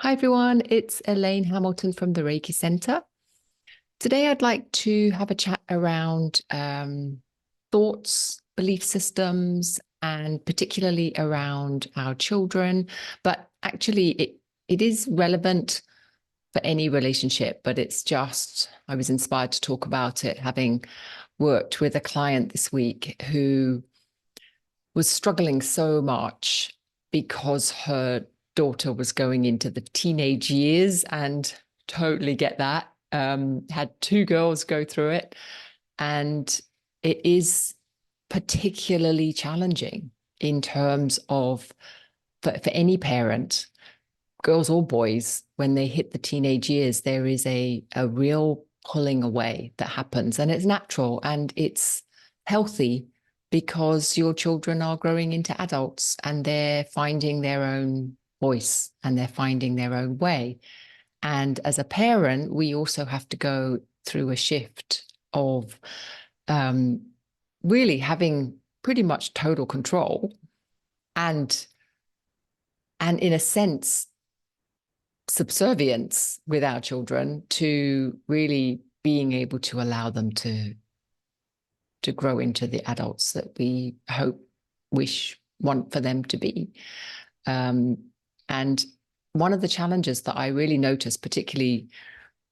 Hi everyone, it's Elaine Hamilton from the Reiki Center. Today I'd like to have a chat around thoughts, belief systems, and particularly around our children. But actually, it is relevant for any relationship, but I was inspired to talk about it having worked with a client this week who was struggling so much because her daughter was going into the teenage years, and totally get that. Had two girls go through it, and it is particularly challenging in terms of for any parent, girls or boys, when they hit the teenage years, there is a real pulling away that happens, and it's natural and it's healthy because your children are growing into adults and they're finding their own voice and they're finding their own way. And as a parent, we also have to go through a shift of really having pretty much total control and in a sense subservience with our children to really being able to allow them to grow into the adults that we hope, wish, want for them to be. And one of the challenges that I really noticed, particularly,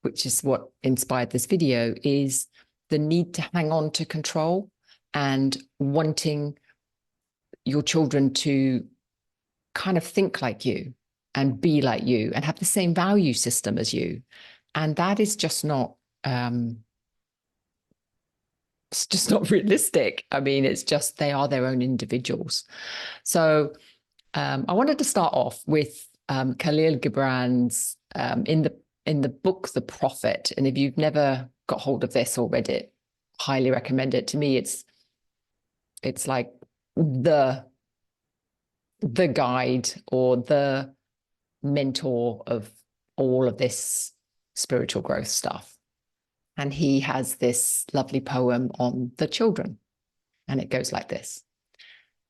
which is what inspired this video, is the need to hang on to control and wanting your children to kind of think like you and be like you and have the same value system as you. And that is just not, it's just not realistic. I mean, it's just, they are their own individuals. So I wanted to start off with Kahlil Gibran's in the book The Prophet. And if you've never got hold of this or read it, highly recommend it. To me, it's like the guide or the mentor of all of this spiritual growth stuff. And he has this lovely poem on the children. And it goes like this.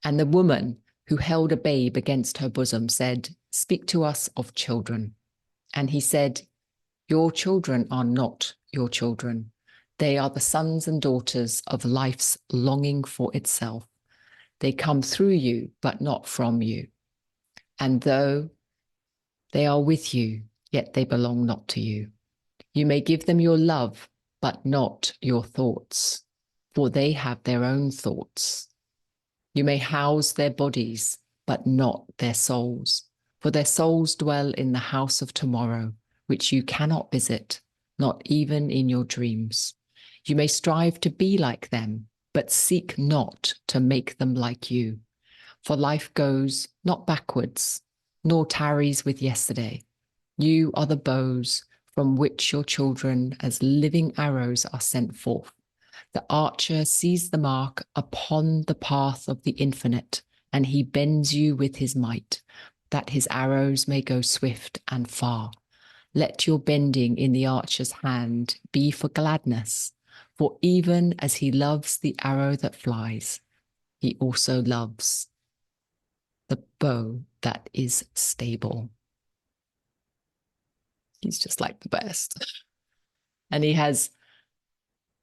And the woman who held a babe against her bosom said, "Speak to us of children." And he said, "Your children are not your children. They are the sons and daughters of life's longing for itself. They come through you, but not from you. And though they are with you, yet they belong not to you. You may give them your love, but not your thoughts, for they have their own thoughts. You may house their bodies, but not their souls, for their souls dwell in the house of tomorrow, which you cannot visit, not even in your dreams. You may strive to be like them, but seek not to make them like you. For life goes not backwards, nor tarries with yesterday. You are the bows from which your children as living arrows are sent forth. The archer sees the mark upon the path of the infinite, and he bends you with his might, that his arrows may go swift and far. Let your bending in the archer's hand be for gladness, for even as he loves the arrow that flies, he also loves the bow that is stable. He's just like the best. And he has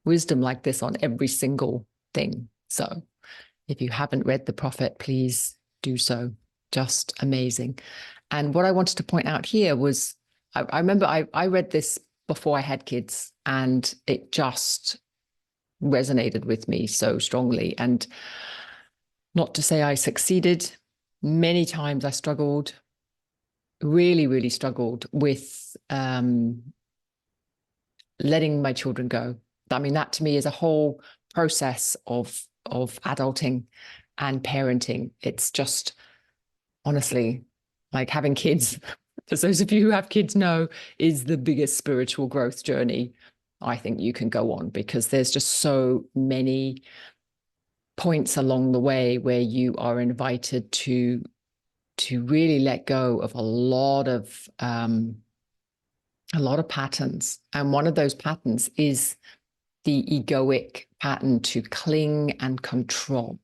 wisdom like this on every single thing. So if you haven't read The Prophet, please do so. Just amazing. And what I wanted to point out here was, I remember I read this before I had kids, and it just resonated with me so strongly. And not to say I succeeded. Many times I struggled, really, really struggled with letting my children go. I mean, that to me is a whole process of adulting and parenting. It's just, honestly, like having kids, as those of you who have kids know, is the biggest spiritual growth journey I think you can go on, because there's just so many points along the way where you are invited to really let go of a lot of patterns. And one of those patterns is the egoic pattern to cling and control.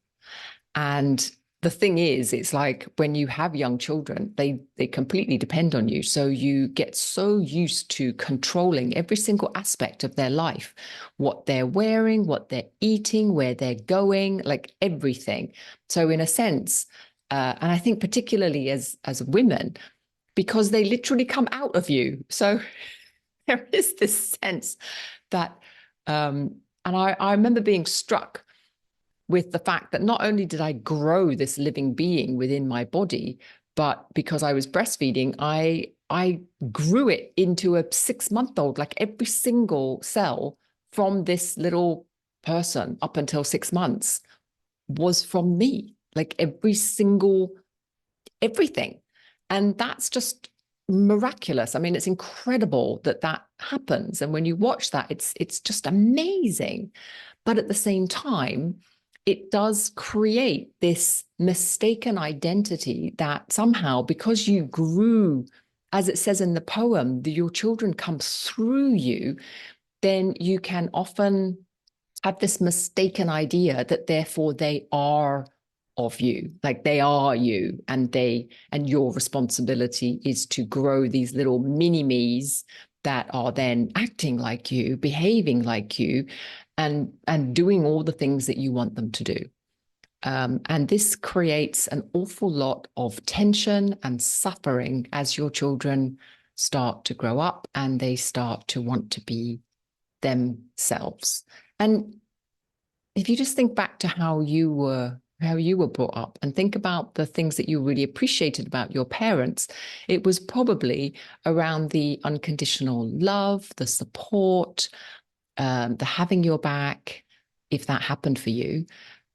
And the thing is, it's like when you have young children, they completely depend on you. So you get so used to controlling every single aspect of their life, what they're wearing, what they're eating, where they're going, like everything. So in a sense, and I think particularly as women, because they literally come out of you. So there is this sense that, and I remember being struck with the fact that not only did I grow this living being within my body, but because I was breastfeeding, I grew it into a 6-month-old, like every single cell from this little person up until 6 months was from me, like every single, everything. And that's just miraculous. I mean, it's incredible that that happens. And when you watch that, it's just amazing. But at the same time, it does create this mistaken identity that somehow, because you grew, as it says in the poem, your children come through you, then you can often have this mistaken idea that therefore they are of you, like they are you, and your responsibility is to grow these little mini me's that are then acting like you, behaving like you, and doing all the things that you want them to do. And this creates an awful lot of tension and suffering as your children start to grow up and they start to want to be themselves. And if you just think back to how you were brought up and think about the things that you really appreciated about your parents, it was probably around the unconditional love, the support, the having your back, if that happened for you.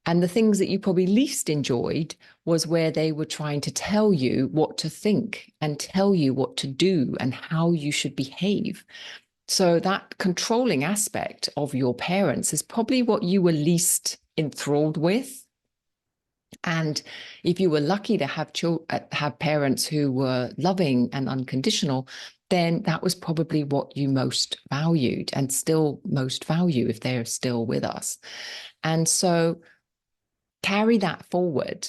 And the things that you probably least enjoyed was where they were trying to tell you what to think and tell you what to do and how you should behave. So that controlling aspect of your parents is probably what you were least enthralled with. And if you were lucky to have parents who were loving and unconditional, then that was probably what you most valued and still most value if they're still with us. And so carry that forward.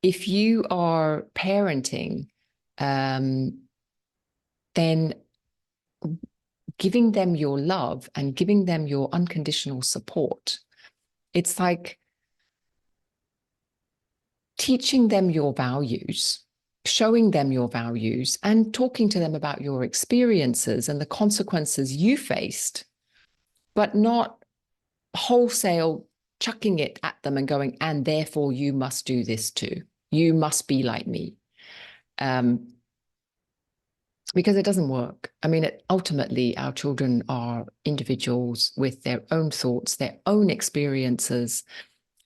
If you are parenting, then giving them your love and giving them your unconditional support, it's like teaching them your values, showing them your values, and talking to them about your experiences and the consequences you faced, but not wholesale chucking it at them and going, and therefore you must do this too. You must be like me. Because it doesn't work. I mean, ultimately, our children are individuals with their own thoughts, their own experiences.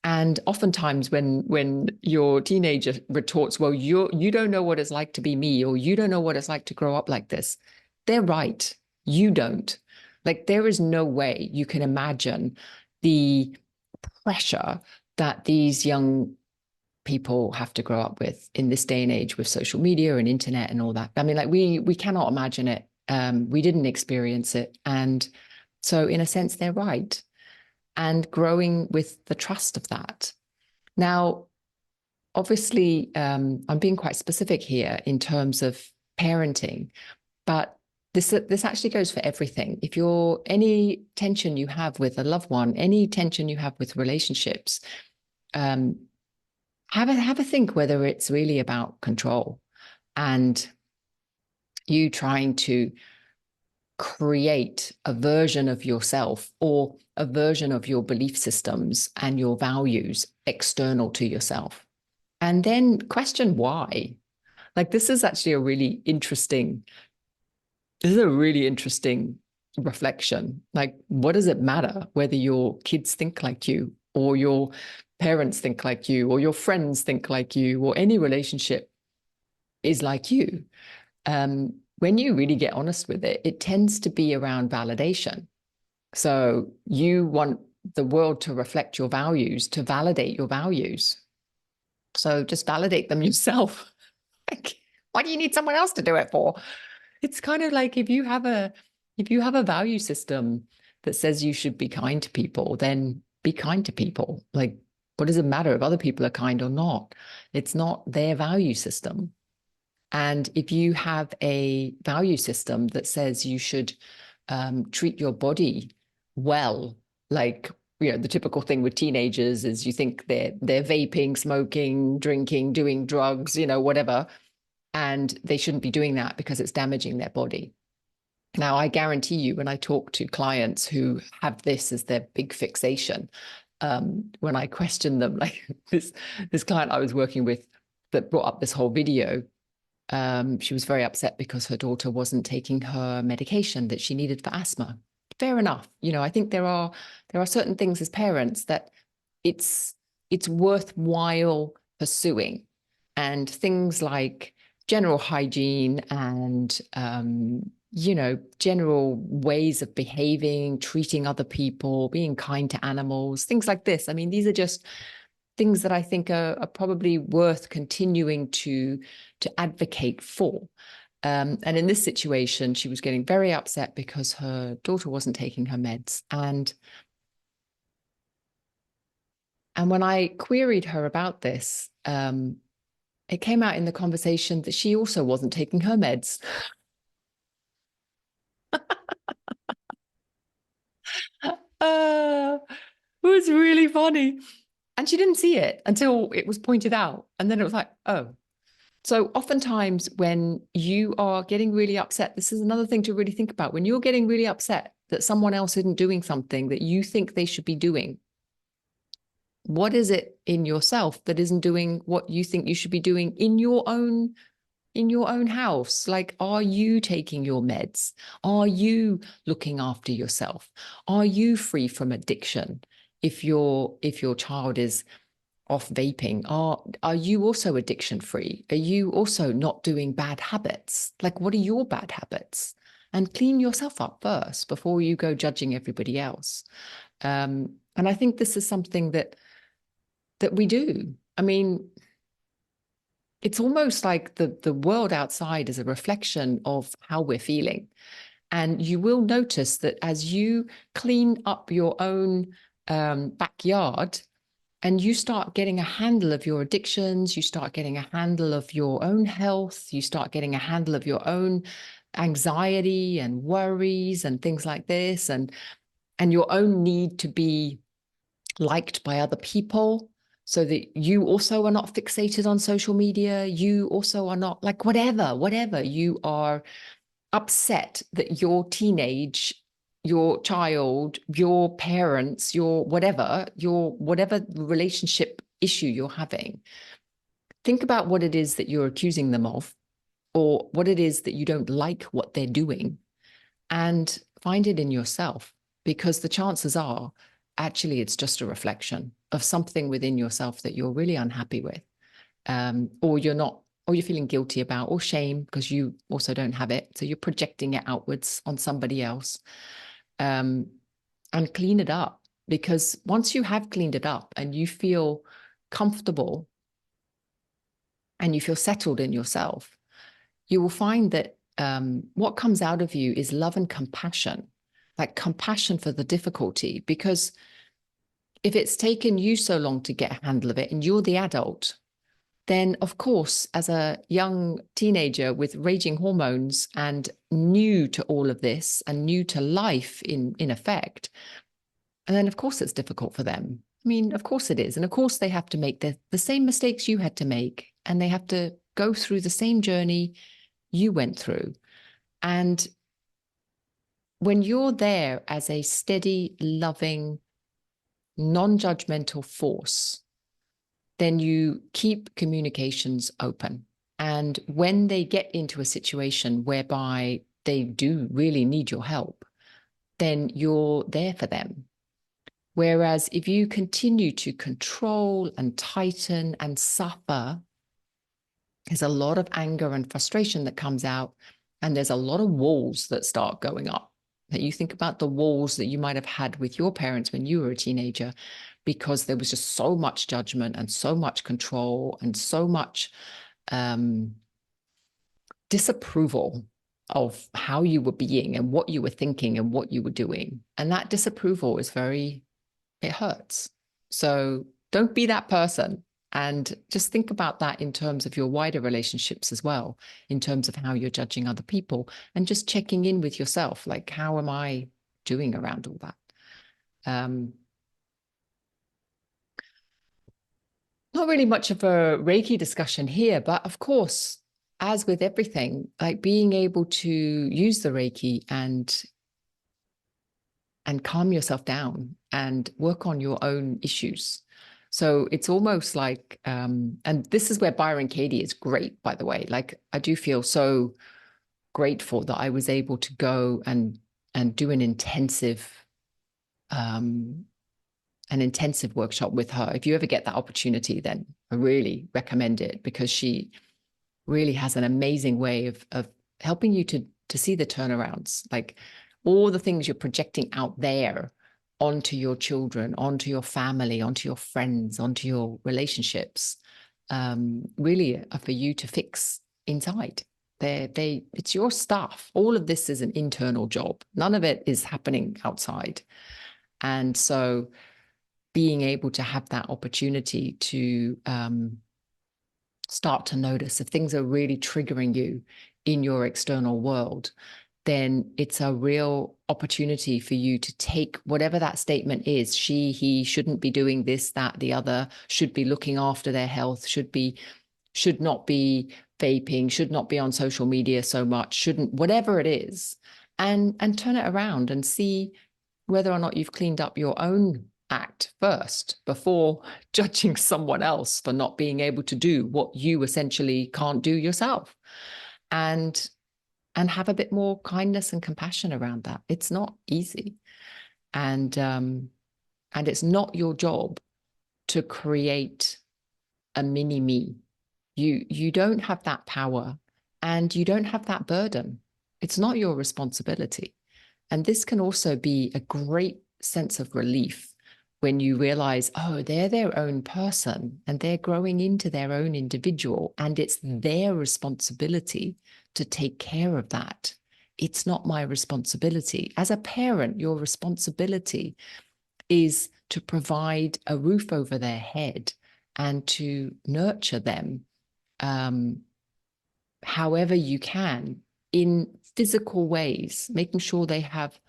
And oftentimes when your teenager retorts, well, you don't know what it's like to be me, or you don't know what it's like to grow up like this, they're right. You don't. Like, there is no way you can imagine the pressure that these young people have to grow up with in this day and age with social media and internet and all that. I mean, like we cannot imagine it. We didn't experience it. And so in a sense, they're right. And growing with the trust of that. Now, obviously, I'm being quite specific here in terms of parenting, but this actually goes for everything. If you're any tension you have with a loved one, any tension you have with relationships, have a think whether it's really about control and you trying to create a version of yourself or a version of your belief systems and your values external to yourself. And then question why. Like, this is actually a really interesting reflection. Like, what does it matter whether your kids think like you or your parents think like you or your friends think like you or any relationship is like you? When you really get honest with it, it tends to be around validation. So you want the world to reflect your values, to validate your values. So just validate them yourself. Like, why do you need someone else to do it for? It's kind of like if you have a value system that says you should be kind to people, then be kind to people. Like, What does it matter if other people are kind or not? It's not their value system. And if you have a value system that says you should treat your body well, like, you know, the typical thing with teenagers is you think they're vaping, smoking, drinking, doing drugs, you know, whatever, and they shouldn't be doing that because it's damaging their body. Now, I guarantee you, when I talk to clients who have this as their big fixation, when I question them, like this client I was working with that brought up this whole video, she was very upset because her daughter wasn't taking her medication that she needed for asthma. Fair enough. You know, I think there are certain things as parents that it's worthwhile pursuing, and things like general hygiene and you know, general ways of behaving, treating other people, being kind to animals, things like this. I mean, these are just things that I think are probably worth continuing to advocate for. And in this situation, she was getting very upset because her daughter wasn't taking her meds. And when I queried her about this, it came out in the conversation that she also wasn't taking her meds. It was really funny. And she didn't see it until it was pointed out. And then it was like, oh. So oftentimes when you are getting really upset, this is another thing to really think about. When you're getting really upset that someone else isn't doing something that you think they should be doing, what is it in yourself that isn't doing what you think you should be doing in your own house? Like, are you taking your meds? Are you looking after yourself? Are you free from addiction? If your child is off vaping, are you also addiction free? Are you also not doing bad habits? Like, what are your bad habits? And clean yourself up first before you go judging everybody else. And I think this is something that we do. I mean, it's almost like the world outside is a reflection of how we're feeling. And you will notice that as you clean up your own backyard, and you start getting a handle of your addictions, you start getting a handle of your own health, you start getting a handle of your own anxiety and worries and things like this, and your own need to be liked by other people so that you also are not fixated on social media. You also are not, like, whatever you are upset that your child, your parents, your whatever relationship issue you're having, think about what it is that you're accusing them of, or what it is that you don't like what they're doing, and find it in yourself, because the chances are actually it's just a reflection of something within yourself that you're really unhappy with, or you're feeling guilty about, or shame because you also don't have it. So you're projecting it outwards on somebody else. And clean it up, because once you have cleaned it up and you feel comfortable and you feel settled in yourself, you will find that what comes out of you is love and compassion, like compassion for the difficulty. Because if it's taken you so long to get a handle of it and you're the adult, then of course, as a young teenager with raging hormones and new to all of this and new to life in effect, and then of course it's difficult for them. I mean, of course it is. And of course they have to make the same mistakes you had to make, and they have to go through the same journey you went through. And when you're there as a steady, loving, non-judgmental force, then you keep communications open. And when they get into a situation whereby they do really need your help, then you're there for them. Whereas if you continue to control and tighten and suffer, there's a lot of anger and frustration that comes out, and there's a lot of walls that start going up. That you think about the walls that you might have had with your parents when you were a teenager, because there was just so much judgment and so much control and so much disapproval of how you were being and what you were thinking and what you were doing. And that disapproval is it hurts. So Don't be that person. And just think about that in terms of your wider relationships as well, in terms of how you're judging other people and just checking in with yourself. Like, how am I doing around all that? Not really much of a Reiki discussion here, but of course, as with everything, like being able to use the Reiki and calm yourself down and work on your own issues. So it's almost like, and this is where Byron Katie is great, by the way. Like, I do feel so grateful that I was able to go and do an intensive workshop with her. If you ever get that opportunity, then I really recommend it, because she really has an amazing way of helping you to see the turnarounds, like all the things you're projecting out there onto your children, onto your family, onto your friends, onto your relationships, really are for you to fix inside. It's your stuff. All of this is an internal job. None of it is happening outside. And so being able to have that opportunity to start to notice if things are really triggering you in your external world, then it's a real opportunity for you to take whatever that statement is. She, he shouldn't be doing this, that, the other, should be looking after their health, should not be vaping, should not be on social media so much, shouldn't, whatever it is, and turn it around and see whether or not you've cleaned up your own act first before judging someone else for not being able to do what you essentially can't do yourself, and have a bit more kindness and compassion around that. It's not easy, and it's not your job to create a mini me. You don't have that power, and you don't have that burden. It's not your responsibility. And this can also be a great sense of relief when you realize, oh, they're their own person and they're growing into their own individual, and it's their responsibility to take care of that. It's not my responsibility. As a parent, your responsibility is to provide a roof over their head and to nurture them however you can in physical ways, making sure they have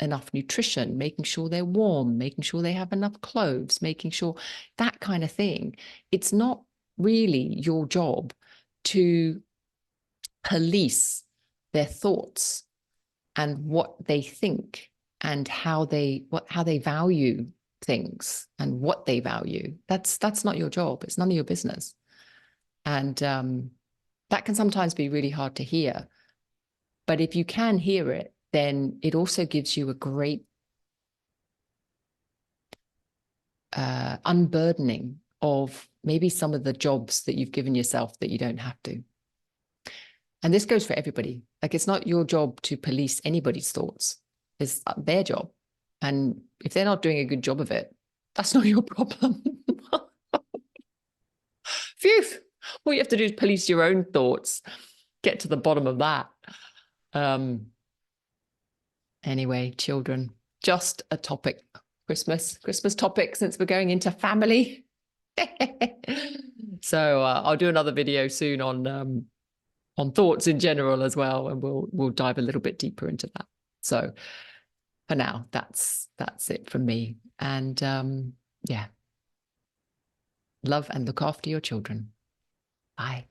enough nutrition, making sure they're warm, making sure they have enough clothes, making sure that kind of thing. It's not really your job to police their thoughts and what they think and how they value things and what they value. That's not your job. It's none of your business. And that can sometimes be really hard to hear. But if you can hear it, then it also gives you a great unburdening of maybe some of the jobs that you've given yourself that you don't have to. And this goes for everybody. Like, it's not your job to police anybody's thoughts. It's their job. And if they're not doing a good job of it, that's not your problem. Phew. All you have to do is police your own thoughts, get to the bottom of that. Anyway, children, just a topic. Christmas topic, since we're going into family. So I'll do another video soon on thoughts in general as well, and we'll dive a little bit deeper into that. So for now, that's it from me. And yeah, love and look after your children. Bye.